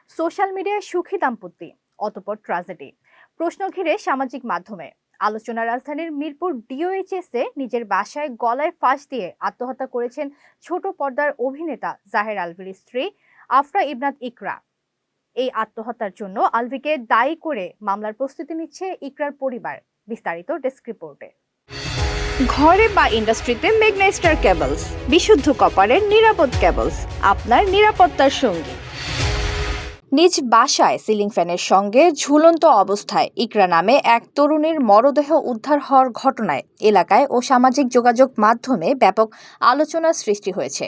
Social মিডিয়ায় সুখী দাম্পত্য, অতঃপর ট্র্যাজেডি। প্রশ্ন ঘিরে সামাজিক মাধ্যমে আলোচনা। রাজধানীর মিরপুর ডিওএইচএস এ নিজের বাসায় গলায় ফাঁস দিয়ে আত্মহত্যা করেছেন ছোট পর্দার অভিনেতা জাহের আলভীর স্ত্রী আফরা ইবনাত ইকরা। এই আত্মহত্যার জন্য আলভিকে দায়ী করে মামলার প্রস্তুতি নিচ্ছে ইকরার পরিবার। বিস্তারিত ডেস্ক রিপোর্টে। ঘরে বা ইন্ডাস্ট্রিতে মেঘনা স্টার কেবলস, বিশুদ্ধ কপারের নিরাপদ কেবলস, আপনার নিরাপত্তার সঙ্গী। নিজ বাসায় সিলিং ফ্যানের সঙ্গে ঝুলন্ত অবস্থায় ইকরা নামে এক তরুণীর মরদেহ উদ্ধার হওয়ার ঘটনায় এলাকায় ও সামাজিক যোগাযোগ মাধ্যমে ব্যাপক আলোচনার সৃষ্টি হয়েছে।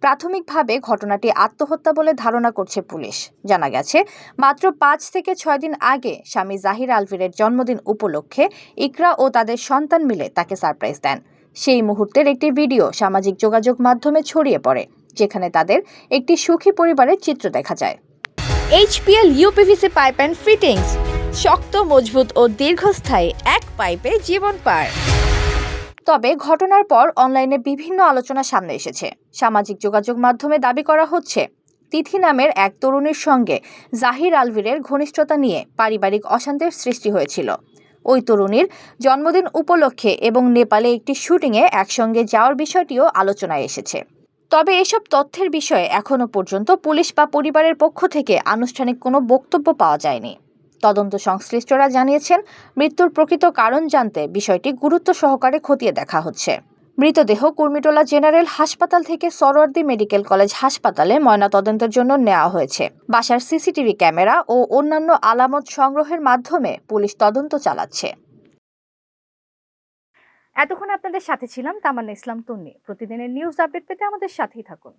প্রাথমিকভাবে ঘটনাটি আত্মহত্যা বলে ধারণা করছে পুলিশ। জানা গেছে, মাত্র ৫ থেকে ৬ দিন আগে স্বামী জাহির আলভীরের জন্মদিন উপলক্ষে ইকরা ও তাদের সন্তান মিলে তাকে সারপ্রাইজ দেন। সেই মুহূর্তের একটি ভিডিও সামাজিক যোগাযোগ মাধ্যমে ছড়িয়ে পড়ে, যেখানে তাদের একটি সুখী পরিবারের চিত্র দেখা যায়। HPL uPVC pipe and fittings, শক্ত, মজবুত ও দীর্ঘস্থায়ী এক পাইপে জীবন পার। তবে ঘটনার পর অনলাইনে বিভিন্ন আলোচনা সামনে এসেছে। সামাজিক যোগাযোগ মাধ্যমে দাবি করা হচ্ছে, তিথি নামের এক তরুণীর সঙ্গে জাহির আলভীরের ঘনিষ্ঠতা নিয়ে পারিবারিক অশান্তির সৃষ্টি হয়েছিল। ওই তরুণীর জন্মদিন উপলক্ষে এবং নেপালে একটি শুটিংয়ে একসঙ্গে যাওয়ার বিষয়টিও আলোচনায় এসেছে। তবে এসব তথ্যের বিষয়ে এখনো পর্যন্ত পুলিশ বা পরিবারের পক্ষ থেকে আনুষ্ঠানিক কোনো বক্তব্য পাওয়া যায়নি। তদন্ত সংশ্লিষ্টরা জানিয়েছেন, মৃত্যুর প্রকৃত কারণ জানতে বিষয়টি গুরুত্ব সহকারে খতিয়ে দেখা হচ্ছে। মৃতদেহ কুর্মিটোলা জেনারেল হাসপাতাল থেকে সরোয়ার্দী মেডিকেল কলেজ হাসপাতালে ময়নাতদন্তের জন্য নেওয়া হয়েছে। বাসার সিসিটিভি ক্যামেরা ও অন্যান্য আলামত সংগ্রহের মাধ্যমে পুলিশ তদন্ত চালাচ্ছে। এতক্ষণ আপনাদের সাথে ছিলাম তামান্না ইসলাম তন্নি। প্রতিদিনের নিউজ আপডেট পেতে আমাদের সাথেই থাকুন।